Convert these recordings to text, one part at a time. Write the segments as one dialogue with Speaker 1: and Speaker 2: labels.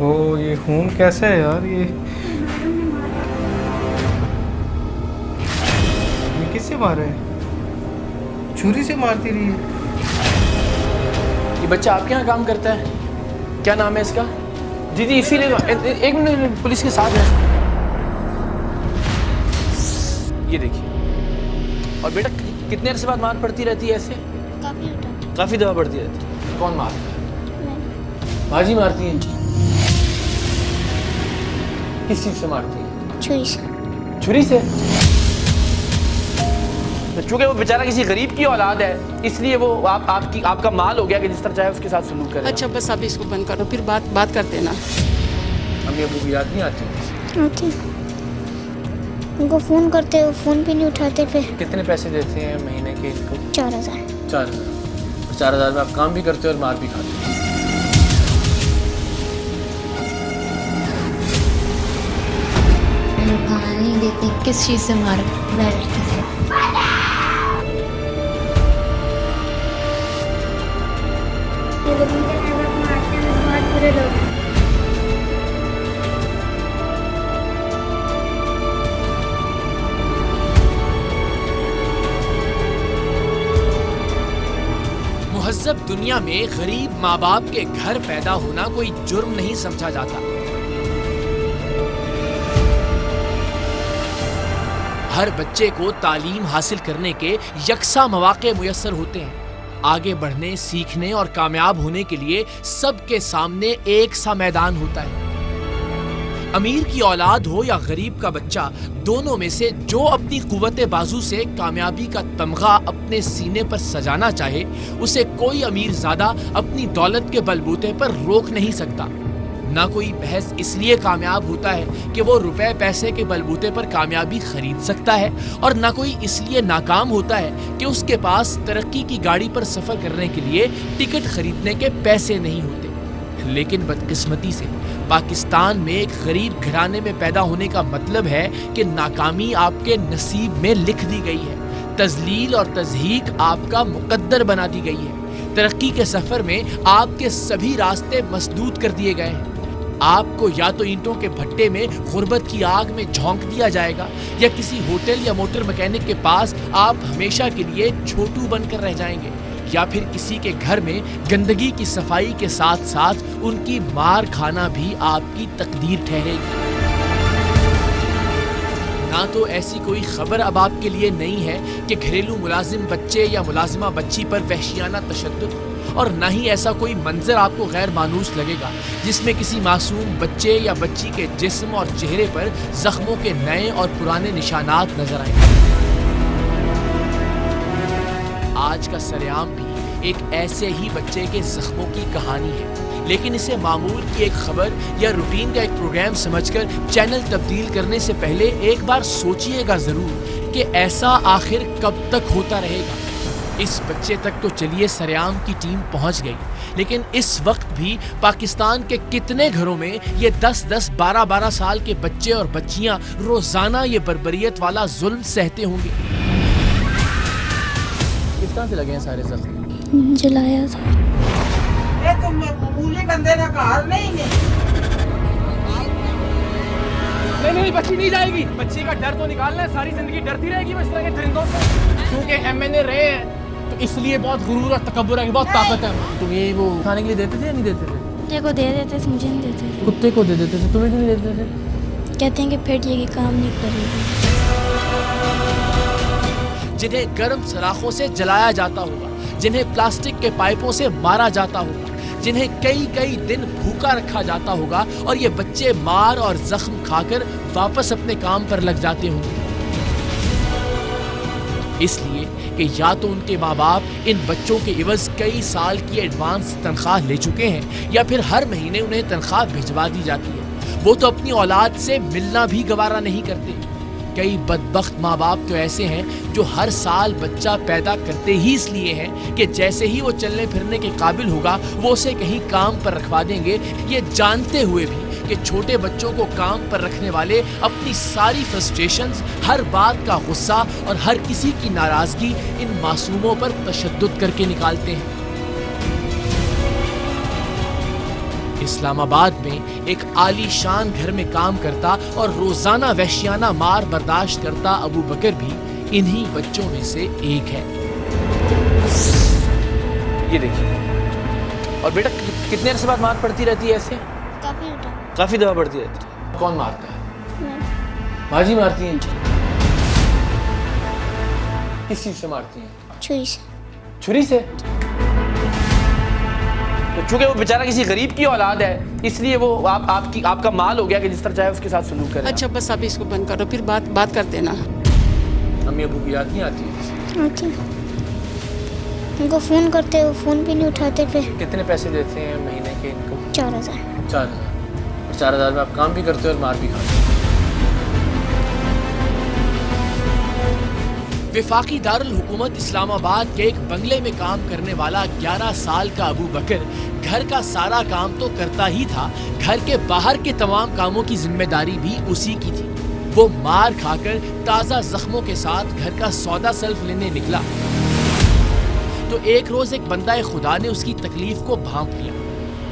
Speaker 1: ओहो, ये खून कैसे है यार? ये किससे मारा है? छुरी से मारती रही है।
Speaker 2: ये बच्चा आपके यहाँ काम करता है? क्या नाम है इसका? जी जी, इसीलिए तो एक मिनट, पुलिस के साथ है। ये देखिए। और बेटा कितने अरसे बाद मार पड़ती रहती है ऐसे? काफी दफा पड़ती रहती है। कौन मारता है? बाजी मारती है? किस चीज से मारती है?
Speaker 3: छुरी से।
Speaker 2: छुरी से? तो चूंकि वो बेचारा किसी गरीब की औलाद है, इसलिए वो आपका माल हो गया कि जिस तरह चाहे उसके साथ सलूक करें।
Speaker 4: अच्छा बस अभी इसको बंद करो, फिर बात करते ना।
Speaker 2: अम्मी अबू की याद नहीं आती?
Speaker 3: आती। उनको फ़ोन करते हो, फ़ोन भी नहीं उठाते। फिर
Speaker 2: कितने पैसे देते हैं महीने के इनको?
Speaker 3: 4000।
Speaker 2: 4000। 4000 में आप काम भी करते हो और मार भी खाते हो।
Speaker 5: खाना नहीं देती। किस चीज़ से मारा? बेल्ट से।
Speaker 6: मुहज़्ज़ब दुनिया में गरीब माँ बाप के घर पैदा होना कोई जुर्म नहीं समझा जाता। हर बच्चे को तालीम हासिल करने के यकसा मौक़े मुयस्सर होते हैं। आगे बढ़ने, सीखने और कामयाब होने के लिए सबके सामने एक सा मैदान होता है। अमीर की औलाद हो या गरीब का बच्चा, दोनों में से जो अपनी कुव्वते बाजू से कामयाबी का तमगा अपने सीने पर सजाना चाहे, उसे कोई अमीर ज़ादा अपनी दौलत के बलबूते पर रोक नहीं सकता। ना कोई बहस इसलिए कामयाब होता है कि वो रुपए पैसे के बलबूते पर कामयाबी खरीद सकता है, और ना कोई इसलिए नाकाम होता है कि उसके पास तरक्की की गाड़ी पर सफ़र करने के लिए टिकट खरीदने के पैसे नहीं होते। लेकिन बदकिस्मती से पाकिस्तान में एक गरीब घराने में पैदा होने का मतलब है कि नाकामी आपके नसीब में लिख दी गई है, तजलील और तज़हीक आपका मुकद्दर बना दी गई है। तरक्की के सफ़र में आपके सभी रास्ते मसदूद कर दिए गए हैं। आपको या तो ईंटों के भट्टे में गुर्बत की आग में झोंक दिया जाएगा, या किसी होटल या मोटर मैकेनिक के पास आप हमेशा के लिए छोटू बनकर रह जाएंगे, या फिर किसी के घर में गंदगी की सफाई के साथ साथ उनकी मार खाना भी आपकी तकदीर ठहरेगी। ना तो ऐसी कोई खबर अब आपके लिए नहीं है कि घरेलू मुलाजिम बच्चे या मुलाजिमा बच्ची पर वहशियाना तशद्दुद, और ना ही ऐसा कोई मंजर आपको गैर मानूस लगेगा जिसमें किसी मासूम बच्चे या बच्ची के जिस्म और चेहरे पर जख्मों के नए और पुराने निशानात नजर आएंगे। आज का सरेआम भी एक ऐसे ही बच्चे के जख्मों की कहानी है, लेकिन इसे मामूल की एक खबर या रूटीन का एक प्रोग्राम समझकर चैनल तब्दील करने से पहले एक बार सोचिएगा जरूर कि ऐसा आखिर कब तक होता रहेगा। इस बच्चे तक तो चलिए सरेआम की टीम पहुंच गई, लेकिन इस वक्त भी पाकिस्तान के कितने घरों में ये 10-10, 12-12 साल के बच्चे और बच्चियां रोजाना ये बर्बरियत वाला जुल्म सहते होंगे।
Speaker 2: किस तरह से लगे हैं सारे जख्म?
Speaker 3: जलाया था।
Speaker 2: नहीं, बच्ची नहीं जाएगी। बच्ची का डर तो निकालना है, सारी जिंदगी डरती रहेगी इस तरह के दरिंदों से। क्योंकि एमएनए रहे हैं तो इसलिए बहुत गुरूर और तकब्बुर है, बहुत ताकत है। तुम ये वो खाने के लिए देते थे या नहीं देते थे?
Speaker 3: कुत्ते को दे देते थे, मुझे नहीं देते थे।
Speaker 2: कुत्ते को दे देते थे, तुम्हें क्यों नहीं देते थे?
Speaker 3: कहते हैं कि फिर ये काम नहीं करेगी।
Speaker 6: जिन्हें गर्म सलाखों से जलाया जाता होगा, जिन्हें प्लास्टिक के पाइपों से मारा जाता होगा, जिन्हें कई कई दिन भूखा रखा जाता होगा, और ये बच्चे मार और जख्म खाकर वापस अपने काम पर लग जाते होंगे। इसलिए कि या तो उनके माँ बाप इन बच्चों के इवज कई साल की एडवांस तनख्वाह ले चुके हैं, या फिर हर महीने उन्हें तनख्वाह भिजवा दी जाती है। वो तो अपनी औलाद से मिलना भी गवारा नहीं करते। कई बदबख्त माँ बाप तो ऐसे हैं जो हर साल बच्चा पैदा करते ही इसलिए हैं कि जैसे ही वो चलने फिरने के काबिल होगा वो उसे कहीं काम पर रखवा देंगे, ये जानते हुए भी कि छोटे बच्चों को काम पर रखने वाले अपनी सारी फ्रस्ट्रेशंस, हर बात का गुस्सा और हर किसी की नाराजगी इन मासूमों पर तशद्दुद करके निकालते हैं। اسلام آباد میں ایک عالی شان گھر میں کام کرتا اور روزانہ وحشیانہ مار برداشت کرتا ابو بکر بھی انہی بچوں میں سے ایک ہے۔
Speaker 2: یہ دیکھیے، اور بیٹا کتنے عرصے بعد مار پڑتی رہتی ہے ایسے؟ کافی دفعہ پڑتی رہتی ہے۔ کون مارتا ہے؟ ماں جی مارتی ہیں؟ کس چیز سے مارتی ہیں؟
Speaker 3: چھری سے۔
Speaker 2: چھری سے؟ تو چونکہ وہ بیچارہ کسی غریب کی اولاد ہے اس لیے وہ آپ کا مال ہو گیا کہ جس طرح چاہے اس کے ساتھ سلوک کرے۔
Speaker 4: اچھا بس اب اس کو بند کرو، پھر بات کرتے نا۔
Speaker 2: امی ابو کی یاد نہیں آتی؟
Speaker 3: آتی ان کو فون کرتے وہ فون بھی نہیں اٹھاتے پھر۔
Speaker 2: کتنے پیسے دیتے ہیں مہینے کے ان کو؟
Speaker 3: 4000۔
Speaker 2: 4000۔ 4000 میں آپ کام بھی کرتے ہو اور مار بھی کھاتے ہو۔
Speaker 6: وفاقی دارالحکومت اسلام آباد کے ایک بنگلے میں کام کرنے والا 11 سال کا ابو بکر گھر کا سارا کام تو کرتا ہی تھا، گھر کے باہر کے تمام کاموں کی ذمہ داری بھی اسی کی تھی۔ وہ مار کھا کر تازہ زخموں کے ساتھ گھر کا سودا سلف لینے نکلا تو ایک روز ایک بندہ خدا نے اس کی تکلیف کو بھانپ لیا۔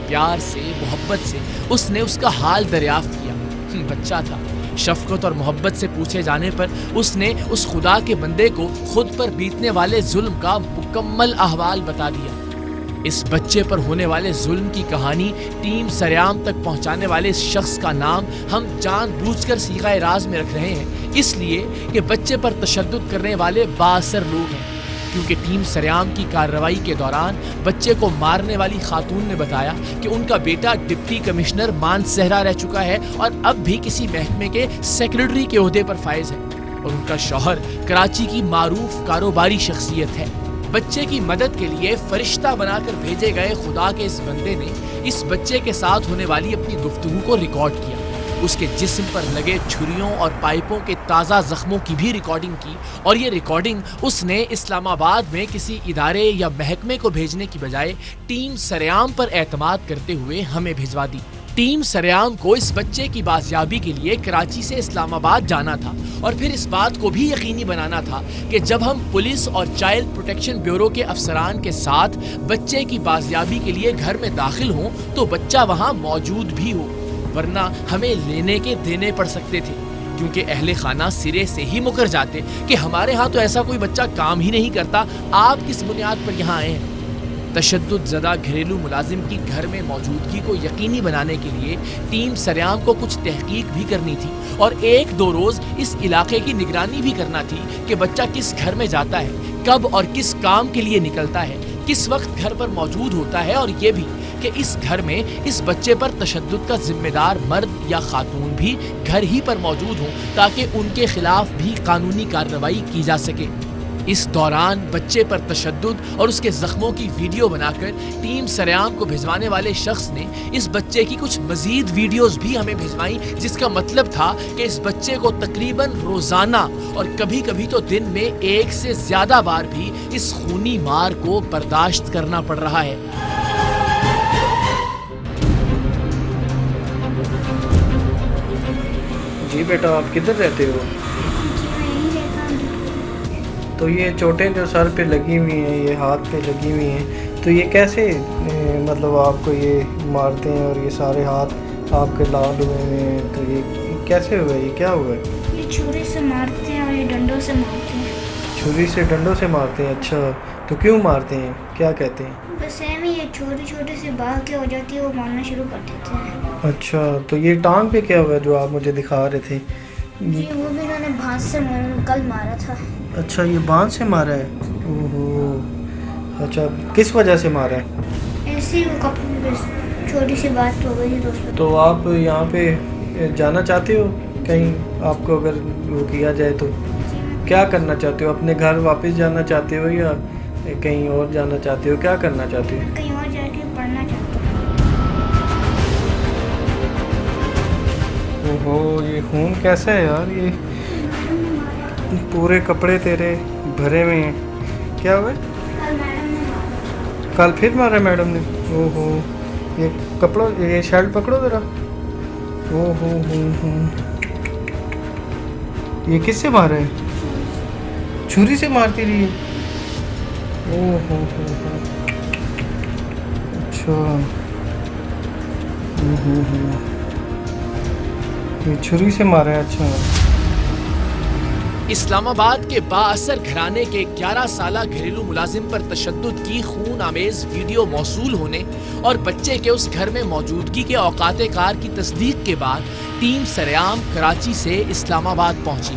Speaker 6: پیار سے، محبت سے اس نے اس کا حال دریافت کیا۔ بچہ تھا، شفقت اور محبت سے پوچھے جانے پر اس نے اس خدا کے بندے کو خود پر بیتنے والے ظلم کا مکمل احوال بتا دیا۔ اس بچے پر ہونے والے ظلم کی کہانی ٹیم سریام تک پہنچانے والے اس شخص کا نام ہم جان بوجھ کر صیغہ راز میں رکھ رہے ہیں، اس لیے کہ بچے پر تشدد کرنے والے بااثر لوگ ہیں۔ کیونکہ ٹیم سریام کی کارروائی کے دوران بچے کو مارنے والی خاتون نے بتایا کہ ان کا بیٹا ڈپٹی کمشنر مانسہرہ رہ چکا ہے اور اب بھی کسی محکمے کے سیکرٹری کے عہدے پر فائز ہے، اور ان کا شوہر کراچی کی معروف کاروباری شخصیت ہے۔ بچے کی مدد کے لیے فرشتہ بنا کر بھیجے گئے خدا کے اس بندے نے اس بچے کے ساتھ ہونے والی اپنی گفتگو کو ریکارڈ کیا۔ اس کے جسم پر لگے چھریوں اور پائپوں کے تازہ زخموں کی بھی ریکارڈنگ کی، اور یہ ریکارڈنگ اس نے اسلام آباد میں کسی ادارے یا محکمے کو بھیجنے کی بجائے ٹیم سریام پر اعتماد کرتے ہوئے ہمیں بھجوا دی۔ ٹیم سریام کو اس بچے کی بازیابی کے لیے کراچی سے اسلام آباد جانا تھا، اور پھر اس بات کو بھی یقینی بنانا تھا کہ جب ہم پولیس اور چائلڈ پروٹیکشن بیورو کے افسران کے ساتھ بچے کی بازیابی کے لیے گھر میں داخل ہوں تو بچہ وہاں موجود بھی ہو، ورنہ ہمیں لینے کے دینے پڑ سکتے تھے، کیونکہ اہل خانہ سرے سے ہی مکر جاتے کہ ہمارے ہاں تو ایسا کوئی بچہ کام ہی نہیں کرتا، آپ کس بنیاد پر یہاں آئے ہیں۔ تشدد زدہ گھریلو ملازم کی گھر میں موجودگی کو یقینی بنانے کے لیے ٹیم سریام کو کچھ تحقیق بھی کرنی تھی، اور 1-2 روز اس علاقے کی نگرانی بھی کرنا تھی کہ بچہ کس گھر میں جاتا ہے، کب اور کس کام کے لیے نکلتا ہے، کس وقت گھر پر موجود ہوتا ہے، اور یہ بھی کہ اس گھر میں اس بچے پر تشدد کا ذمہ دار مرد یا خاتون بھی گھر ہی پر موجود ہوں تاکہ ان کے خلاف بھی قانونی کارروائی کی جا سکے۔ اس دوران بچے پر تشدد اور اس کے زخموں کی ویڈیو بنا کر ٹیم سریام کو بھجوانے والے شخص نے اس بچے کی کچھ مزید ویڈیوز بھی ہمیں بھجوائیں، جس کا مطلب تھا کہ اس بچے کو تقریباً روزانہ اور کبھی کبھی تو دن میں 1 سے زیادہ بار بھی اس خونی مار کو برداشت کرنا پڑ رہا ہے۔
Speaker 1: جی بیٹا، آپ کدھر رہتے ہو؟ تو یہ چوٹیں جو سر پہ لگی ہوئی ہیں، یہ ہاتھ پہ لگی ہوئی ہیں، تو یہ کیسے مطلب آپ کو یہ مارتے ہیں، اور یہ سارے ہاتھ آپ کے لال ہوئے ہیں، تو یہ کیسے ہوا ہے؟ یہ کیا ہوا ہے؟
Speaker 3: یہ چھری سے مارتے ہیں اور یہ ڈنڈوں سے مارتے ہیں۔
Speaker 1: چھری سے ڈنڈوں سے مارتے ہیں؟ اچھا، تو کیوں مارتے ہیں؟ کیا کہتے ہیں؟
Speaker 3: بس ایویں ہی، یہ چھوٹی چھوٹی سی بال کے ہو جاتی ہے، وہ مارنا شروع کر دیتے ہیں۔
Speaker 1: اچھا، تو یہ ٹانگ پہ کیا ہوا ہے جو آپ مجھے دکھا رہے تھے؟
Speaker 3: جی وہ بھی انہوں نے بھانس سے کل مارا تھا۔
Speaker 1: اچھا، یہ بانس سے مارا ہے؟ اوہو، اچھا، کس وجہ سے مارا ہے؟
Speaker 3: ایسے ہی وہ چھوٹی سی بات ہو گئی تھی۔
Speaker 1: تو آپ یہاں پہ جانا چاہتے ہو کہیں؟ آپ کو اگر وہ کیا جائے تو کیا کرنا چاہتے ہو؟ اپنے گھر واپس جانا چاہتے ہو یا کہیں اور جانا چاہتے ہو؟ کیا کرنا چاہتے ہو؟
Speaker 3: کہیں اور جا کے پڑھنا چاہتا ہوں۔
Speaker 1: اوہو، یہ خون کیسا ہے یار؟ یہ پورے کپڑے تیرے بھرے ہوئے ہیں، کیا ہوا ہے؟
Speaker 3: کل میڈم نے مارا۔
Speaker 1: کل پھر مارا میڈم نے؟ اوہو، یہ کپڑوں، یہ شرٹ پکڑو ذرا۔ اوہو ہو، یہ کس سے مارا ہے؟ چھری سے مارتی رہی ہے؟ اوہو ہو، اچھا، ये छुरी से मारा है। अच्छा,
Speaker 6: इस्लामाबाद के बाअसर घराने के 11 साला घरेलू मुलाजिम पर तशद्दुद की खून आमेज वीडियो मौसूल होने और बच्चे के उस घर में मौजूदगी के औकात कार की तस्दीक के बाद टीम सरेआम कराची से इस्लामाबाद पहुंची।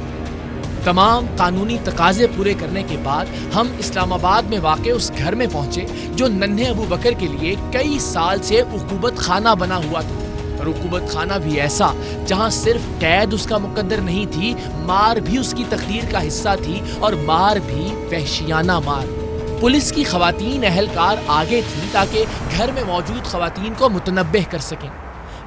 Speaker 6: तमाम कानूनी तकाजे पूरे करने के बाद हम इस्लामाबाद में वाक़े उस घर में पहुंचे जो नन्हे अबू बकर के लिए कई साल से उक़ूबत खाना बना हुआ था। और उक़ूबत खाना भी ऐसा जहां सिर्फ कैद उसका मुकद्दर नहीं थी, मार भी उसकी तकदीर का हिस्सा थी, और मार भी वहशियाना मार। पुलिस की ख़वातीन अहलकार आगे थी ताकि घर में मौजूद ख़वातीन को मुतनब्बह कर सकें।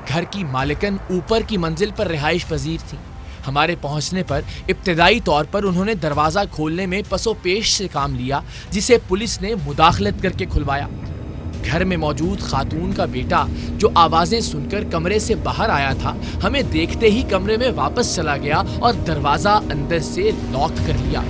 Speaker 6: घर की मालिकन ऊपर की मंजिल पर रिहाइश पजीर थी। हमारे पहुंचने पर इब्तदाई तौर पर उन्होंने दरवाज़ा खोलने में पसो पेश से काम लिया, जिसे पुलिस ने मुदाखलत करके खुलवाया। घर में मौजूद खातून का बेटा जो आवाज़ें सुनकर कमरे से बाहर आया था, हमें देखते ही कमरे में वापस चला गया और दरवाज़ा अंदर से लॉक कर लिया।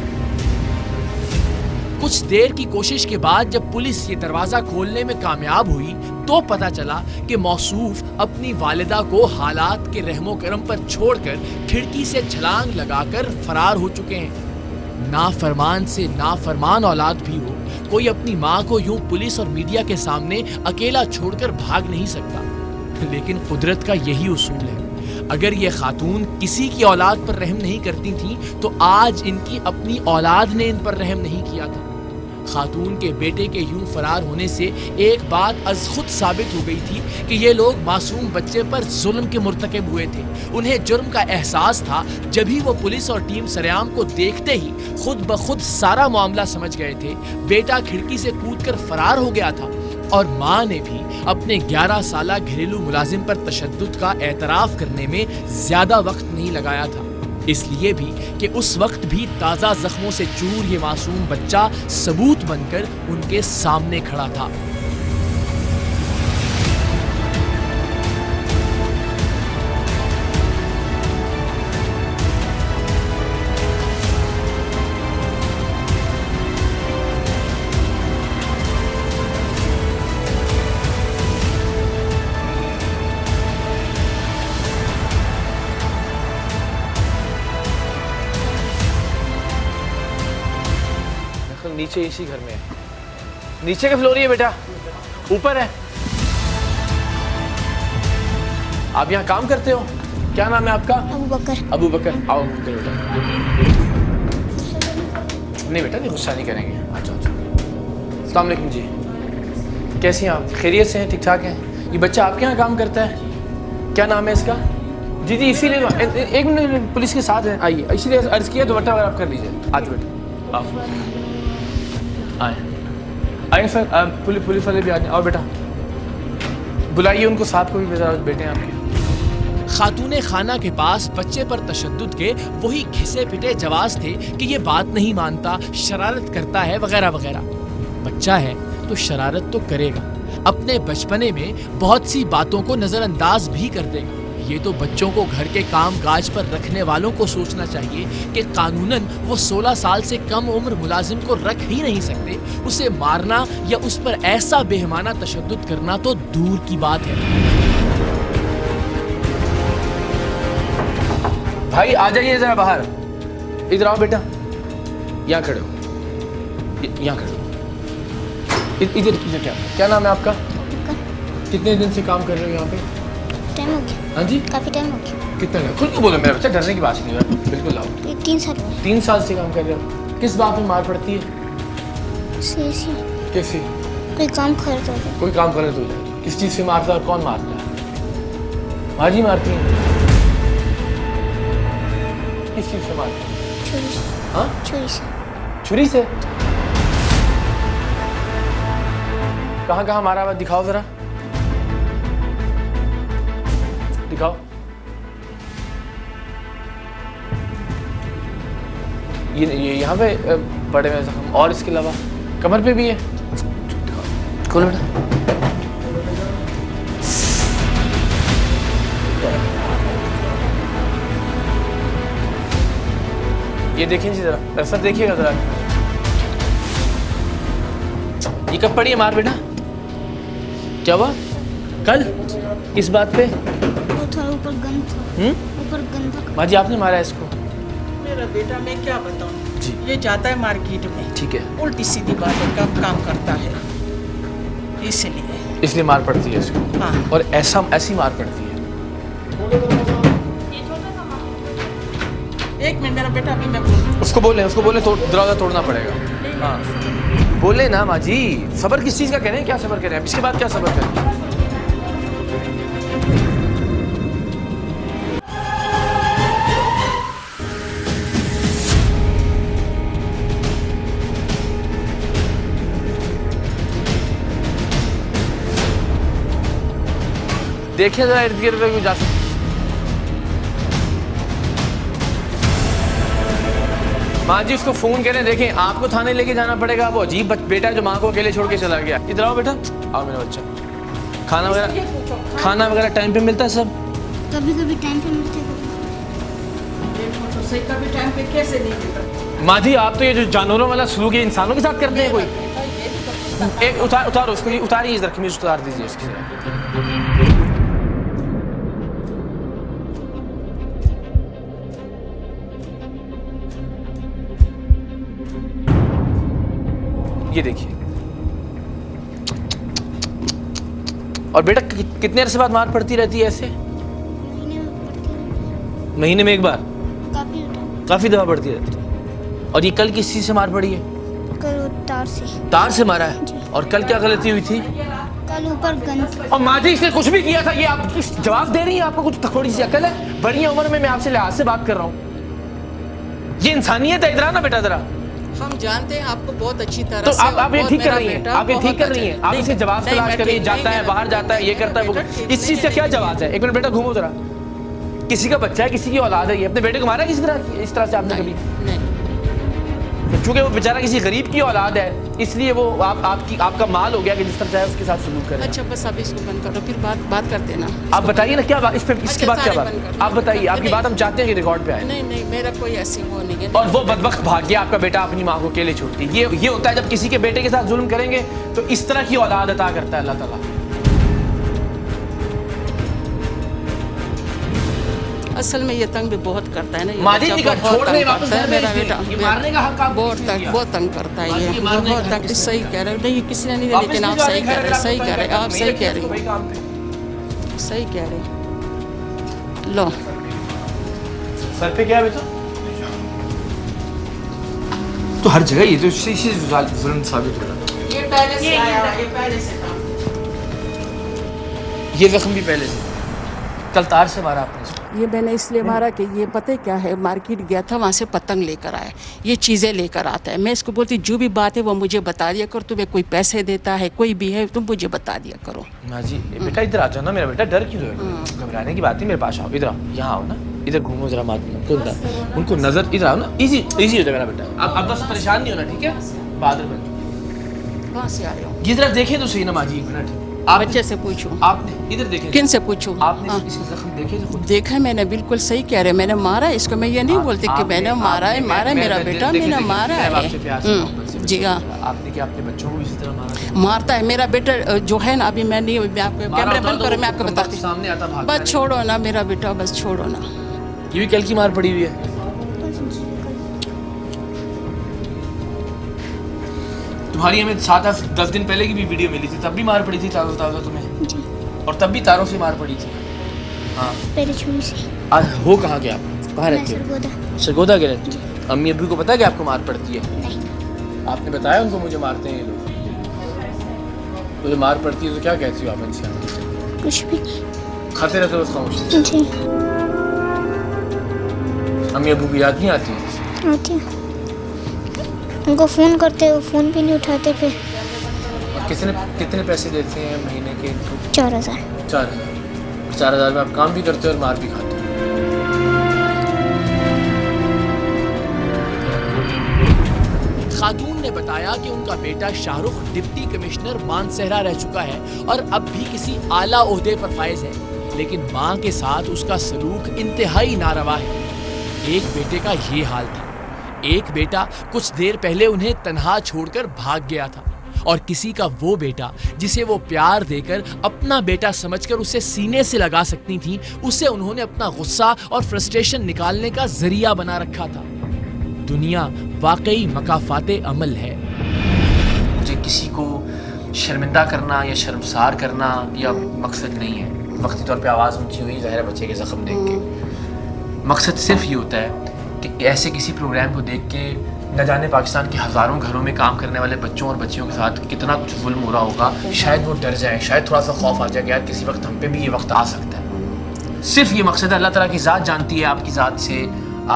Speaker 6: कुछ देर की कोशिश के बाद जब पुलिस ये दरवाज़ा खोलने में कामयाब हुई तो पता चला कि मौसूफ अपनी वालिदा को हालात के रहमो करम पर छोड़कर खिड़की से छलांग लगाकर फरार हो चुके हैं। नाफरमान से नाफरमान औलाद भी हो, कोई अपनी माँ को यूं पुलिस और मीडिया के सामने अकेला छोड़कर भाग नहीं सकता। लेकिन कुदरत का यही उसूल है, अगर ये खातून किसी की औलाद पर रहम नहीं करती थीं तो आज इनकी अपनी औलाद ने इन पर रहम नहीं किया था। खातून के बेटे के यूं फरार होने से एक बात अज खुद साबित हो गई थी कि ये लोग मासूम बच्चे पर जुल्म के मुर्तकिब हुए थे। उन्हें जुर्म का एहसास था, जब ही वो पुलिस और टीम सरेआम को देखते ही खुद ब खुद सारा मामला समझ गए थे। बेटा खिड़की से कूदकर फरार हो गया था और माँ ने भी अपने 11 साला घरेलू मुलाजिम पर तशद्दुद का एतराफ़ करने में ज़्यादा वक्त नहीं लगाया था, इसलिए भी कि उस वक्त भी ताज़ा जख्मों से चूर ये मासूम बच्चा सबूत बनकर उनके सामने खड़ा था।
Speaker 2: नीचे इसी घर में है। नीचे के फ्लोर ही है बेटा, ऊपर है। आप यहाँ काम करते हो? क्या नाम है आपका?
Speaker 3: अबू बकर।
Speaker 2: अबू बकर, आओ बेटा। नहीं बेटा, नहीं, गुस्सा नहीं करेंगे। अच्छा अच्छा। अस्सलाम वालेकुम जी, कैसी हैं आप? खैरियत से हैं? ठीक ठाक हैं? ये बच्चा आपके यहाँ काम करता है? क्या नाम है इसका? जी जी, इसीलिए एक मिनट, पुलिस के साथ है, आइए। इसीलिए अर्ज़ किया, दुपट्टा वगैरह आप कर लीजिए। आज बेटा आओ, आए सर। पुलिस वाले भी आ जाए। और बेटा बुलाइए उनको, साथ को भी बेटे हैं आपके।
Speaker 6: खातूने खाना के पास बच्चे पर तशद्दुद के वही घिसे पिटे जवाब थे कि ये बात नहीं मानता, शरारत करता है वगैरह वगैरह। बच्चा है तो शरारत तो करेगा, अपने बचपने में बहुत सी बातों को नज़रअंदाज भी कर देगा। ये तो बच्चों को घर के काम काज पर रखने वालों को सोचना चाहिए कि कानूनन वो 16 साल से कम उम्र मुलाजिम को रख ही नहीं सकते। उसे मारना या उस पर ऐसा बेहमाना तशद्दुद करना तो दूर की बात है।
Speaker 2: भाई आ जाइए जरा बाहर, इधर आओ बेटा, यहाँ खड़े हो, यहाँ खड़े हो। इधर क्या नाम है आपका? कितने दिन से काम कर रहे हो यहाँ पे?
Speaker 3: टाइम हो गया।
Speaker 2: हाँ जी,
Speaker 3: काफ़ी टाइम हो गया।
Speaker 2: कितना? खुल के बोलो मेरा बच्चा, डरने की बात नहीं है। बिल्कुल लाओ।
Speaker 3: 3 साल हुए।
Speaker 2: 3 साल से काम कर रहे हो। किस बात में मार पड़ती है?
Speaker 3: ऐसी
Speaker 2: कैसी?
Speaker 3: कोई काम करता है।
Speaker 2: कोई काम करे तो किस चीज़ से मारता है और कौन मारता है? माँ जी मारती है। किस चीज़ से मारती है?
Speaker 3: छुरी से।
Speaker 2: हाँ,
Speaker 3: छुरी से।
Speaker 2: छुरी से? कहाँ मारा हुआ? दिखाओ जरा, दिखाओ। ये यहाँ पे पड़े हुए जख्म, और इसके अलावा कमर पे भी है। खोलो बेटा। ये देखिए जी जरा, दरअसल देखिएगा जरा। ये कब पड़ी है मार बेटा? क्या हुआ? कल किस बात पे?
Speaker 3: वो था ऊपर गन था, ऊपर गन था।
Speaker 2: माँ जी आपने मारा है इसको?
Speaker 7: मेरा बेटा मैं क्या बताऊं,
Speaker 2: जी
Speaker 7: ये जाता है मार्केट में,
Speaker 2: ठीक है,
Speaker 7: उल्टी सीधी बातें का काम करता है,
Speaker 2: इसलिए मार पड़ती है इसको।
Speaker 7: हाँ।
Speaker 2: और ऐसी मार पड़ती है।
Speaker 7: एक मिनट मेरा बेटा, अभी मैं बोलूं।
Speaker 2: उसको बोले दरवाजा तोड़ना पड़ेगा। हाँ बोले ना माँ जी, सब्र किस चीज़ का कह रहे हैं, क्या सब्र कर रहे हैं, इसके बाद क्या सब्र करें? देखिए जरा इर्द गिर्द में जा सकते। माँ जी उसको फोन करें, देखें आपको थाने लेके जाना पड़ेगा। वो अजीब बेटा है जो माँ को अकेले छोड़ के चला गया। इधर आओ बेटा, आओ मेरा बच्चा। खाना वगैरह टाइम पे मिलता है सब?
Speaker 3: कभी कभी टाइम पे मिलते
Speaker 7: सही कभी टाइम पे कैसे नहीं मिलता।
Speaker 2: माँ जी आप तो ये जो जानवरों वाला सलूक है इंसानों के साथ करते हैं कोई। एक उतारो उसको, उतारिए इधर, कमीज उतार दीजिए इसकी। ये देखिए। और बेटा कितने अरसे बाद मार पड़ती रहती है ऐसे? महीने में एक बार? काफी दफा पड़ती रहती है। और ये कल किस चीज से मार पड़ी है?
Speaker 3: कल तार से।
Speaker 2: तार से मारा है? और कल क्या गलती हुई थी?
Speaker 3: कल ऊपर गन।
Speaker 2: और माँ जी इसने कुछ भी किया था, ये आप जवाब दे रही हैं? आपको कुछ थोड़ी सी अकल है? बड़ी उम्र में मैं आपसे लिहाज से बात कर रहा हूँ, ये इंसानियत है। इधर आना बेटा जरा।
Speaker 7: हम जानते हैं आपको बहुत अच्छी तरह
Speaker 2: तो
Speaker 7: से।
Speaker 2: आप ये ठीक कर रही हैं, आप ये ठीक कर रही हैं। आप इसे जवाब तलाश कर रही हैं, जाता है बाहर जाता है, ये करता है, इस चीज का क्या जवाब है? एक मिनट बेटा घूमो जरा। किसी का बच्चा है, किसी की औलाद है, ये अपने बेटे को मारा किसी तरह, इस तरह से आपने कभी? चूंकि वो बेचारा किसी गरीब की औलाद है, इसलिए वो आपका माल हो गया कि जिस तरह चाहे उसके साथ सलूक करें।
Speaker 7: अच्छा बस अभी इसको बंद करो, फिर बात करते ना।
Speaker 2: आप बताइए ना क्या बात, इसके बाद क्या बात? आप बताइए, आपकी बात हम चाहते हैं कि रिकॉर्ड पे आए।
Speaker 7: नहीं मेरा कोई ऐसी वो नहीं है।
Speaker 2: और वो बदबख्त भाग गया आपका बेटा अपनी माँ को अकेले छोड़ के। ये होता है जब किसी के बेटे के साथ जुल्म करेंगे तो इस तरह की औलाद अता करता है अल्लाह ताला।
Speaker 7: असल में ये तंग भी बहुत करता है ना,
Speaker 2: माजी जी का छोड़ने वापस घर
Speaker 7: मेरा
Speaker 2: भेज
Speaker 7: बेटा,
Speaker 2: दें। ये मारने का हक आपको
Speaker 7: बहुत
Speaker 2: किसने दिया?
Speaker 7: बहुत तंग करता है ये,
Speaker 2: मारने
Speaker 7: बहुत
Speaker 2: का
Speaker 7: तंग।
Speaker 2: हक
Speaker 7: सही कह रहे हो, नहीं किसी ने नहीं दिया, लेकिन आप सही कह रहे हैं, सही कह रहे हैं, आप सही कह रहे हैं, सही कह रहे हैं। लो
Speaker 2: सर पे क्या बेटा? तो हर जगह ये तो इसी जुल्म साबित हो रहा है।
Speaker 7: ये पहले से आया, ये पहले से था।
Speaker 2: ये जख्म भी पहले से, कल तार से मारा आपने इसको।
Speaker 7: ये मैंने इसलिए मारा कि ये पता है क्या है, मार्केट गया था, वहाँ से पतंग लेकर आया, ये चीज़ें लेकर आता है। मैं इसको बोलती जो भी बात है वो मुझे बता दिया करो, तुम्हें कोई पैसे देता है, कोई भी है, तुम मुझे बता दिया करो।
Speaker 2: माँ जी बेटा इधर आ जाओ ना, मेरा बेटा डर क्यों रहे हो? घबराने की बात है, मेरे पास आओ, इधर आओ, यहाँ आओ ना, इधर घूमो जरा, उनको नजर, इधर आओ ना, इजी हो जाए मेरा बेटा। आप बस परेशान नहीं होना, ठीक है? बहादुर बन।
Speaker 7: कहाँ से आए हो?
Speaker 2: ये जरा देखें तो सही ना माँ जी, एक मिनट। आप
Speaker 7: बच्चे से पूछूं?
Speaker 2: आपने इधर देखें,
Speaker 7: किन से पूछूं?
Speaker 2: आपने
Speaker 7: हाँ।
Speaker 2: इसके जख्म देखे थे खुद?
Speaker 7: देखा मैंने, बिल्कुल सही कह रहे, मैंने मारा इसको। मैं ये नहीं बोलती कि मैंने मारा है, मेरा बेटा मैंने मारा है। जी हाँ,
Speaker 2: आपने क्या अपने बच्चों को इसी तरह मारा?
Speaker 7: मारता है मेरा बेटा जो है ना। अभी मैं नहीं, मैं आपको कैमरा बंद करो, मैं आपको बताती हूँ।
Speaker 2: सामने आता भाग।
Speaker 7: बस छोड़ो ना मेरा बेटा, बस छोड़ो ना।
Speaker 2: ये भी कल की मार पड़ी हुई है। तुम्हारी हमें 7-10 दिन पहले की भी वीडियो मिली थी, तब भी मार पड़ी थी ताज़ा तुम्हें?
Speaker 3: जी।
Speaker 2: और तब भी तारों से मार पड़ी थी। हाँ।
Speaker 3: पहले छुरी से।
Speaker 2: आज हो कहाँ गया आप? कहाँ रहते हो?
Speaker 3: सरगोदा।
Speaker 2: सरगोदा के रहते हो? अम्मी अब्बू को पता है कि आपको मार पड़ती है?
Speaker 3: नहीं।
Speaker 2: आपने बताया उनको मुझे मारते हैं ये लोग? मुझे मार पड़ती है तो क्या कहती हो आप इनसे?
Speaker 3: कुछ भी नहीं।
Speaker 2: खाते रहते हो बस खामोश?
Speaker 3: जी।
Speaker 2: अम्मी अब्बू की याद नहीं आती?
Speaker 3: आती है। उनको फ़ोन करते, वो फ़ोन भी नहीं उठाते। फिर
Speaker 2: कितने पैसे देते हैं महीने के इनको?
Speaker 3: 4000।
Speaker 2: 4,000 में आप काम भी करते हो और मार भी खाते हो।
Speaker 6: खातून ने बताया कि उनका बेटा शाहरुख डिप्टी कमिश्नर मानसहरा रह चुका है और अब भी किसी आला ओहदे पर फायज है, लेकिन मां के साथ उसका सलूक इंतहाई नारवा है। एक बेटे का ये हाल था। एक बेटा कुछ देर पहले उन्हें तन्हा छोड़कर भाग गया था اور کسی کا وہ بیٹا جسے وہ پیار دے کر اپنا بیٹا سمجھ کر اسے سینے سے لگا سکتی تھیں، اسے انہوں نے اپنا غصہ اور فرسٹریشن نکالنے کا ذریعہ بنا رکھا تھا۔ دنیا واقعی مکافات عمل ہے۔
Speaker 8: مجھے کسی کو شرمندہ کرنا یا شرمسار کرنا یا مقصد نہیں ہے۔ وقتی طور پہ آواز اونچی ہوئی ظاہر بچے کے زخم دیکھ کے، مقصد صرف یہ ہوتا ہے کہ ایسے کسی پروگرام کو دیکھ کے نہ جانے پاکستان کے ہزاروں گھروں میں کام کرنے والے بچوں اور بچیوں کے ساتھ کتنا کچھ ظلم ہو رہا ہوگا، شاید وہ ڈر جائیں، شاید تھوڑا سا خوف آ جائے کہ یار کسی وقت ہم پہ بھی یہ وقت آ سکتا ہے۔ صرف یہ مقصد ہے۔ اللہ تعالیٰ کی ذات جانتی ہے آپ کی ذات سے،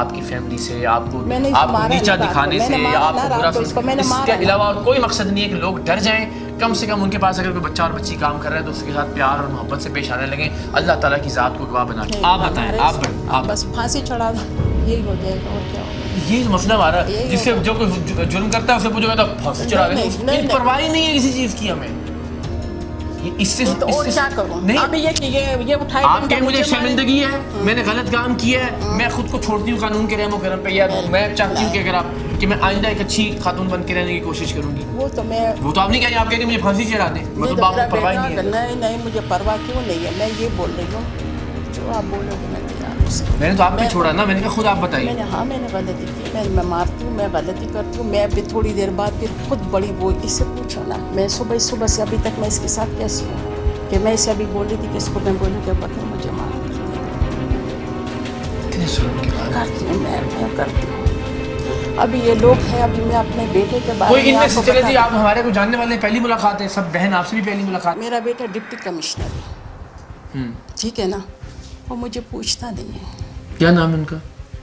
Speaker 8: آپ کی فیملی سے، آپ کو نیچا دکھانے سے، آپ کو برا سمجھنے، اس کے علاوہ اور کوئی مقصد نہیں ہے کہ لوگ ڈر جائیں۔ کم سے کم ان کے پاس اگر کوئی بچہ اور بچی کام کر رہے ہیں تو اس کے ساتھ پیار اور محبت سے پیش آنے لگیں، اللہ تعالیٰ کی ذات کو گواہ بنا کے۔ آپ بتائیں، آپ
Speaker 7: بس پھانسی چڑھا دو، یہی ہو جائے گا اور کیا ہوگا۔
Speaker 8: یہ مسئلہ ہمارا، جس سے جو کوئی جرم کرتا ہے اسے پوچھو گا تو پھانسی چڑھا دیں، پرواہ نہیں ہے کسی چیز کی ہمیں۔ اس سے
Speaker 7: اور کیا کروں اب یہ اٹھائے،
Speaker 8: آپ کہ مجھے شرمندگی ہے، میں نے غلط کام کیا ہے، میں خود کو چھوڑتی ہوں قانون کے رحم و کرم پہ، یا میں چاہتی ہوں کہ اگر آپ کہ میں آئندہ ایک اچھی خاتون بن کے رہنے کی کوشش کروں گی۔
Speaker 7: وہ تو
Speaker 8: آپ نہیں کہیں، آپ کہتے ہیں مجھے پھانسی چڑھا دیں، مطلب آپ کو پرواہ نہیں ہے۔
Speaker 7: نہیں مجھے پرواہ کیوں نہیں ہے، میں یہ بول رہی ہوں جو آپ بولو گے میں تیار ہوں۔
Speaker 8: میں نے تو آپ پہ چھوڑا نا، میں نے کہا خود آپ بتائیے۔
Speaker 7: میں نے غلطی کی، میں مارتی ہوں، میں غلطی کرتی ہوں، میں ابھی تھوڑی دیر بعد پھر خود بڑی وہ اس سے پوچھو نا، میں صبح سے ابھی تک میں اس کے ساتھ کیسی ہوں کہ میں اسے ابھی بول رہی تھی کہ اس کو میں بولوں کہ بتا مجھے معاف کرتی ہوں، میں کرتی ہوں۔ ابھی یہ لوگ ہیں، ابھی میں اپنے بیٹے کے بارے
Speaker 8: کوئی ان میں سے چلے جی، آپ ہمارے کو جاننے والے پہلی ملاقات ہے، سب بہن آپ سے بھی پہلی ملاقات۔
Speaker 7: میرا بیٹا ڈپٹی کمشنر ہے، ٹھیک ہے نا، وہ مجھے پوچھتا نہیں ہے۔
Speaker 8: کیا نام ہے ان کا؟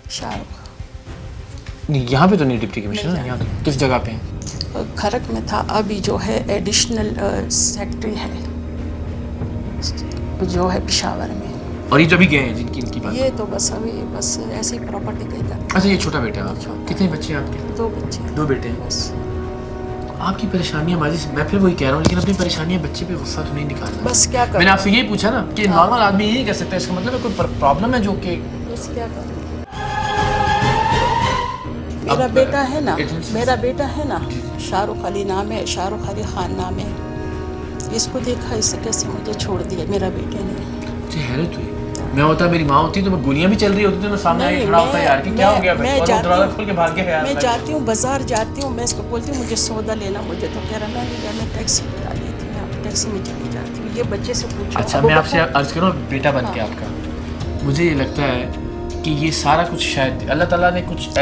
Speaker 7: شاہ رخ۔
Speaker 8: نہیں یہاں پہ تو نہیں ڈپٹی کمشنر، یہاں کس جگہ پہ ہیں؟
Speaker 7: کھرک میں تھا، ابھی جو ہے ایڈیشنل سیکٹری ہے جو ہے پشاور میں۔
Speaker 8: اور یہ جو بھی گئے ہیں جن کی ان کی بات،
Speaker 7: یہ تو بس ابھی بس ایسی پراپرٹی کہیں کرتے۔
Speaker 8: اچھا یہ چھوٹا بیٹا ہے آپ کا، کتنے بچے ہیں آپ کے؟
Speaker 7: 2 بچے،
Speaker 8: 2 بیٹے ہیں۔
Speaker 7: بس
Speaker 8: آپ کی پریشانیاں ماضی سے، میں پھر وہی کہہ رہا ہوں، لیکن اپنی پریشانیاں بچے پہ غصہ تو نہیں نکالنا۔
Speaker 7: بس کیا کروں،
Speaker 8: میں نے آپ سے یہی پوچھا نا کہ نارمل آدمی یہ نہیں کر سکتا، اس کا مطلب ہے کوئی پرابلم ہے جو کہ
Speaker 7: بس کیا کروں۔ میرا بیٹا ہے نا شاہ رخ علی نام ہے، شاہ رخ علی خان نام ہے، اس کو دیکھا اس سے کیسے مجھے چھوڑ دیا میرا بیٹے نے۔
Speaker 8: مجھے حیرت ہوئی، میں ہوتا میری ماں ہوتی تو میں گولیاں بھی چل رہی ہوتی تو میں سامنے آگے کھڑا ہوتا یار کہ کیا ہو گیا،
Speaker 7: میں
Speaker 8: دروازہ کھول کے بھاگ گیا یار۔
Speaker 7: میں جاتی ہوں بازار جاتی ہوں، میں اس کو بولتی ہوں مجھے سودا لینا، مجھے تو کہہ رہا میں نہیں، میں ٹیکسی بتا لیتی ہوں، ٹیکسی میں چلی جاتی ہوں۔ یہ بچے سے پوچھو۔
Speaker 8: اچھا میں آپ سے عرض کروں بیٹا بن کے آپ کا، مجھے یہ لگتا ہے کہ یہ سارا کچھ شاید اللہ تعالیٰ نے کچھ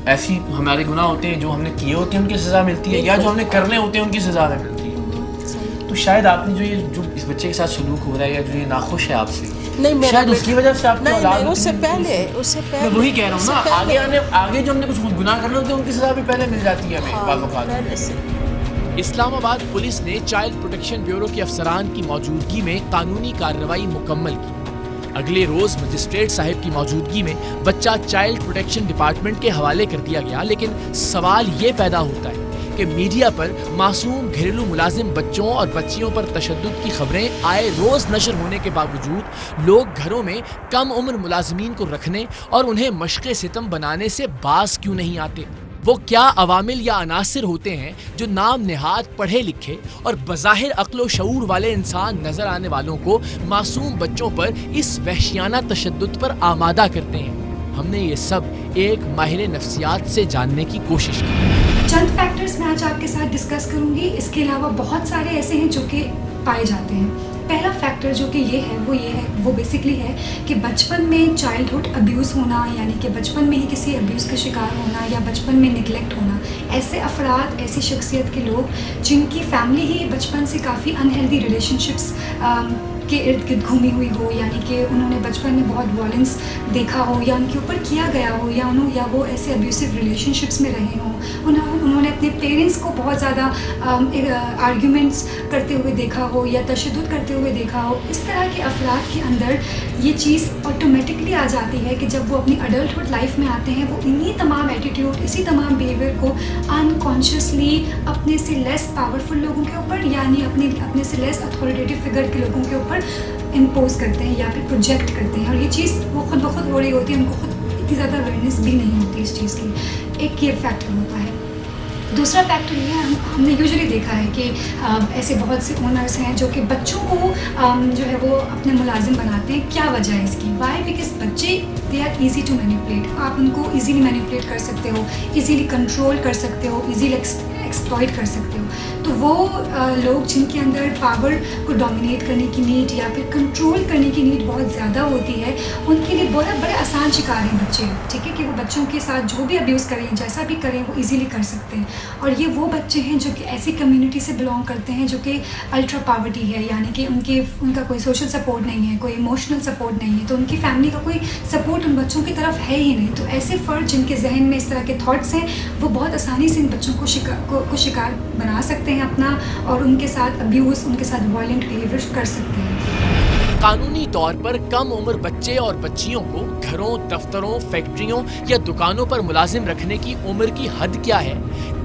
Speaker 8: ایسی ہمارے گناہ ہوتے ہیں جو ہم نے کیے ہوتے ہیں ان کی سزا ملتی ہے، یا جو ہم نے کرنے ہوتے ہیں ان کی سزا ہمیں ملتی ہے۔ تو شاید آپ نے جو اس بچے کے ساتھ سلوک ہو رہا ہے یا جو یہ ناخوش ہے آپ سے،
Speaker 7: نہیں
Speaker 8: شاید اس کی وجہ سے آپ کو اولاد،
Speaker 7: اس سے پہلے
Speaker 8: میں وہی کہہ رہا ہوں نا، آگے جو ہم نے کچھ گناہ کرنے ہوتے ہیں ان کی سزا بھی پہلے مل جاتی ہے ہمیں بعض اوقات۔
Speaker 6: اسلام آباد پولیس نے چائلڈ پروٹیکشن بیورو کے افسران کی موجودگی میں قانونی کارروائی مکمل کی۔ اگلے روز مجسٹریٹ صاحب کی موجودگی میں بچہ چائلڈ پروٹیکشن ڈپارٹمنٹ کے حوالے کر دیا گیا، لیکن سوال یہ پیدا ہوتا ہے کہ میڈیا پر معصوم گھریلو ملازم بچوں اور بچیوں پر تشدد کی خبریں آئے روز نشر ہونے کے باوجود لوگ گھروں میں کم عمر ملازمین کو رکھنے اور انہیں مشق ستم بنانے سے باز کیوں نہیں آتے؟ وہ کیا عوامل یا عناصر ہوتے ہیں جو نام نہاد پڑھے لکھے اور بظاہر عقل و شعور والے انسان نظر آنے والوں کو معصوم بچوں پر اس وحشیانہ تشدد پر آمادہ کرتے ہیں؟ ہم نے یہ سب ایک ماہر نفسیات سے جاننے کی کوشش کی۔
Speaker 9: چند فیکٹرز میں آج آپ کے ساتھ ڈسکس کروں گی، اس کے علاوہ بہت سارے ایسے ہیں جو کہ پائے جاتے ہیں۔ پہلا فیکٹر جو کہ یہ ہے وہ بیسکلی ہے کہ بچپن میں چائلڈہڈ ابیوز ہونا، یعنی کہ بچپن میں ہی کسی ابیوز کا شکار ہونا یا بچپن میں نگلیکٹ ہونا۔ ایسے افراد، ایسی شخصیت کے لوگ جن کی فیملی ہی بچپن سے کافی انہیلدی ریلیشن شپس کے ارد گرد گھومی ہوئی ہو، یعنی کہ انہوں نے بچپن میں بہت وائلنس دیکھا ہو یا ان کے اوپر کیا گیا ہو، یا وہ ایسے ابیوسو ریلیشن شپس میں رہے ہوں، انہوں نے اپنے پیرنٹس کو بہت زیادہ آرگیومنٹس کرتے ہوئے دیکھا ہو یا تشدد کرتے ہوئے دیکھا ہو۔ اس طرح کے افراد کے اندر یہ چیز آٹومیٹکلی آ جاتی ہے کہ جب وہ اپنی اڈلٹہڈ لائف میں آتے ہیں وہ انہی تمام ایٹیٹیوڈ، اسی تمام بیہیویئر کو انکانشیسلی اپنے سے لیس پاورفل لوگوں کے اوپر، یعنی اپنے سے لیس اتھارٹیٹیو فگر کے لوگوں کے اوپر امپوز کرتے ہیں یا پھر پروجیکٹ کرتے ہیں، اور یہ چیز وہ خود بخود ہو رہی ہوتی ہے، ان کو خود اتنی زیادہ اویئرنیس بھی نہیں ہوتی اس چیز کی۔ ایک یہ فیکٹر ہوتا ہے۔ दूसरा फैक्टर ये है, हमने यूजुअली देखा है कि ऐसे बहुत से ओनर्स हैं जो कि बच्चों को जो है वो अपने मुलाजिम बनाते हैं. क्या वजह है इसकी? वाई? बिकॉज बच्चे they are easy to manipulate. आप उनको ईजीली मैनिपुलेट कर सकते हो, ईजीली कंट्रोल कर सकते हो, ईजीली एक्सप्लॉइट कर सकते हो. तो वो लोग जिनके अंदर पावर को डोमिनेट करने की नीड या फिर कंट्रोल करने की नीड बहुत ज़्यादा होती है, उनके लिए बहुत बड़े आसान शिकार हैं बच्चे. ठीक है, कि वो बच्चों के साथ जो भी अब्यूज़ करें, जैसा भी करें, वो इजीली कर सकते हैं. और ये वो बच्चे हैं जो कि ऐसी कम्युनिटी से बिलोंग करते हैं जो कि अल्ट्रा पॉवर्टी है, यानी कि उनका कोई सोशल सपोर्ट नहीं है, कोई इमोशनल सपोर्ट नहीं है, तो उनकी फैमिली का कोई सपोर्ट उन बच्चों की तरफ है ही नहीं. तो ऐसे फ़र्द जिनके जहन में इस तरह के थॉट्स हैं, वो बहुत आसानी से इन बच्चों को शिकार बना सकते हैं अपना, और उनके साथ अब्यूज़, उनके साथ वायलेंट बिहेवियर कर सकते हैं.
Speaker 6: कानूनी तौर पर कम उम्र बच्चे और बच्चियों को घरों, दफ्तरों, फैक्ट्रियों या दुकानों पर मुलाजिम रखने की उम्र की हद क्या है?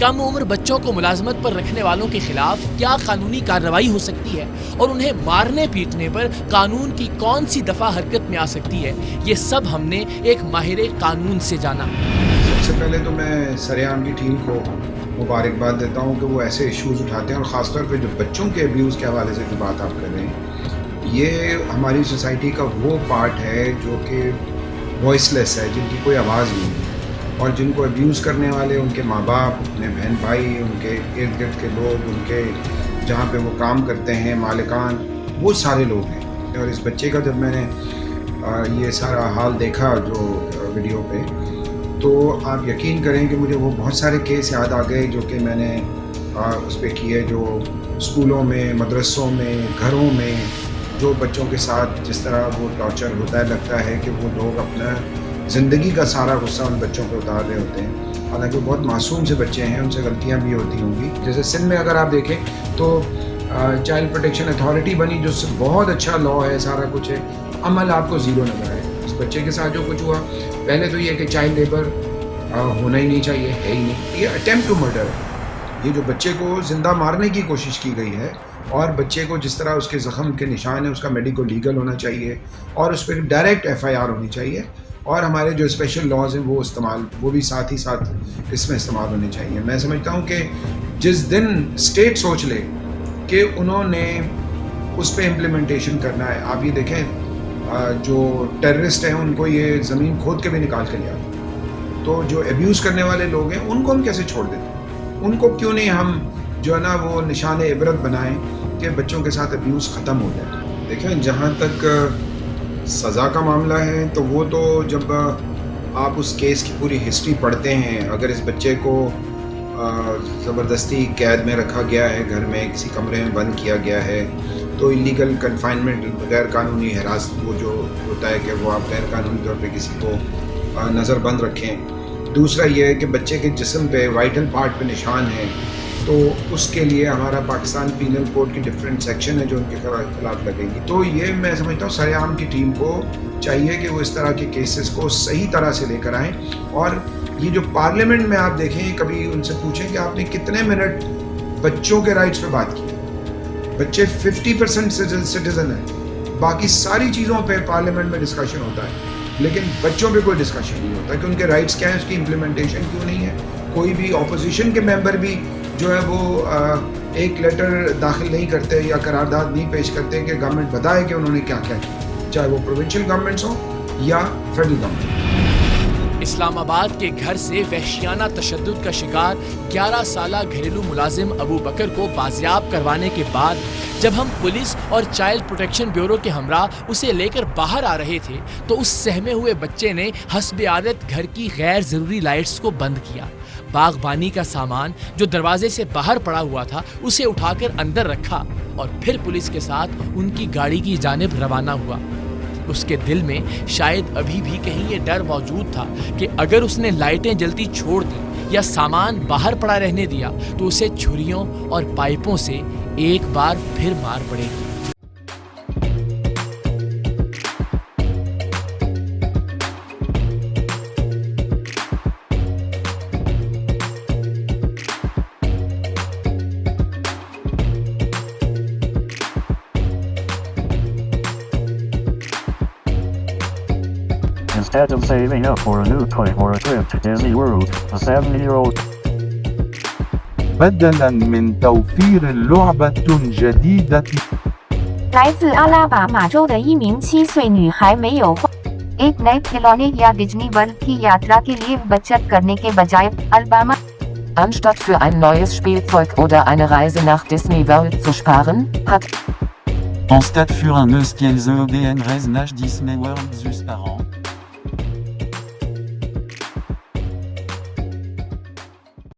Speaker 6: कम उम्र बच्चों को मुलाजमत पर रखने वालों के खिलाफ क्या कानूनी कार्रवाई हो सकती है? और उन्हें मारने पीटने पर कानून की कौन सी दफ़ा हरकत में आ सकती है? ये सब हमने एक माहिर कानून से जाना.
Speaker 10: सबसे पहले तो मैं सरेआम की टीम को मुबारकबाद देता हूँ कि वो ऐसे इश्यूज़ उठाते हैं, और ख़ास तौर पे जो बच्चों के अब्यूज़ के हवाले से जो बात आप कर रहे हैं, ये हमारी सोसाइटी का वो पार्ट है जो कि वॉइसलेस है, जिनकी कोई आवाज़ नहीं है, और जिनको अब्यूज़ करने वाले उनके माँ बाप, अपने बहन भाई, उनके इर्द गिर्द के लोग, उनके जहाँ पे वो काम करते हैं मालिकान, वो सारे लोग हैं. और इस बच्चे का जब मैंने ये सारा हाल देखा जो वीडियो पे, तो आप यकीन करें कि मुझे वो बहुत सारे केस याद आ गए जो कि मैंने उस पर किए, जो स्कूलों में, मदरसों में, घरों में जो बच्चों के साथ जिस तरह वो टॉर्चर होता है, लगता है कि वो लोग अपना ज़िंदगी का सारा गुस्सा उन बच्चों पर उतार रहे होते हैं. हालांकि वो बहुत मासूम से बच्चे हैं, उनसे गलतियाँ भी होती होंगी. जैसे सिंध में अगर आप देखें तो चाइल्ड प्रोटेक्शन अथॉरिटी बनी, जो बहुत अच्छा लॉ है, सारा कुछ है, अमल आपको ज़ीरो नज़र आए. इस बच्चे के साथ जो कुछ हुआ, पहले तो ये कि चाइल्ड लेबर होना ही नहीं चाहिए, है ही नहीं. ये अटेम्प्ट टू मर्डर है. ये जो बच्चे को ज़िंदा मारने की कोशिश की गई है, और बच्चे को जिस तरह उसके ज़ख़म के निशान है उसका मेडिको लीगल होना चाहिए, और उस पर डायरेक्ट FIR होनी चाहिए, और हमारे जो स्पेशल लॉज हैं वो भी साथ ही साथ इसमें इस्तेमाल होने चाहिए. मैं समझता हूँ कि जिस दिन स्टेट सोच ले कि उन्होंने उस पर इम्प्लीमेंटेशन करना है, आप ये देखें जो टेररिस्ट हैं उनको ये ज़मीन खोद के भी निकाल कर लिया, तो जो अब्यूज़ करने वाले लोग हैं उनको हम कैसे छोड़ देते हैं? उनको क्यों नहीं हम जो है ना वो निशान इबरत बनाएं कि बच्चों के साथ अब्यूज़ ख़त्म हो जाए. देखें, जहाँ तक सज़ा का मामला है, तो वो तो जब आप उस केस की पूरी हिस्ट्री पढ़ते हैं, अगर इस बच्चे को ज़बरदस्ती कैद में रखा गया है, घर में किसी कमरे में बंद किया गया है, तो इलीगल कन्फाइनमेंट, गैर कानूनी हिरासत, वो जो होता है कि वो आप गैर कानूनी तौर पे किसी को नज़रबंद रखें. दूसरा ये है कि बच्चे के जिस्म पे, वाइटल पार्ट पे निशान है, तो उसके लिए हमारा पाकिस्तान पीनल कोड की डिफरेंट सेक्शन है जो उनके खिलाफ लगेगी. तो ये मैं समझता हूँ सरेआम की टीम को चाहिए कि वो इस तरह के केसेस को सही तरह से लेकर आएँ. और ये जो पार्लियामेंट में आप देखें, कभी उनसे पूछें कि आपने कितने मिनट बच्चों के राइट्स पे बात की. बच्चे 50% सिटीज़न है, बाकी सारी चीज़ों पे पार्लियामेंट में डिस्कशन होता है, लेकिन बच्चों पे कोई डिस्कशन नहीं होता कि उनके राइट्स क्या हैं, उसकी इम्प्लीमेंटेशन क्यों नहीं है. कोई भी ऑपोजिशन के मेंबर भी जो है वो एक लेटर दाखिल नहीं करते या करारदाद नहीं पेश करते कि गवर्नमेंट बताए कि उन्होंने क्या क्या किया, चाहे वो प्रोविंशियल गवर्नमेंट्स हो या फेडरल गवर्नमेंट.
Speaker 6: इस्लामाबाद के घर से वहशियाना तशद्दुद का शिकार 11 साला घरेलू मुलाजिम अबू बकर को बाजियाब करवाने के बाद जब हम पुलिस और चाइल्ड प्रोटेक्शन ब्यूरो के हमरा उसे लेकर बाहर आ रहे थे, तो उस सहमे हुए बच्चे ने हस्ब आदत घर की गैर ज़रूरी लाइट्स को बंद किया. बागबानी का सामान जो दरवाजे से बाहर पड़ा हुआ था उसे उठाकर अंदर रखा और फिर पुलिस के साथ उनकी गाड़ी की जानिब रवाना हुआ. उसके दिल में शायद अभी भी कहीं ये डर मौजूद था कि अगर उसने लाइटें जलती छोड़ दी या सामान बाहर पड़ा रहने दिया तो उसे छुरियों और पाइपों से एक बार फिर मार पड़ेगी.
Speaker 11: Instead of saving up for a new toy or a trip to Disney World, a 70-year-old بدلا من توفير لعبة جديدة.
Speaker 12: 来自阿拉巴马州的一名7岁女孩没有 एक नए खिलौने या डिज्नी वर्ल्ड की यात्रा के लिए बचत करने के बजाय Alabama
Speaker 13: Anstatt für ein neues Spielzeug oder eine Reise nach Disney World zu sparen, hat
Speaker 11: En stade für un neus kielze een reis nach Disney World zu sparen.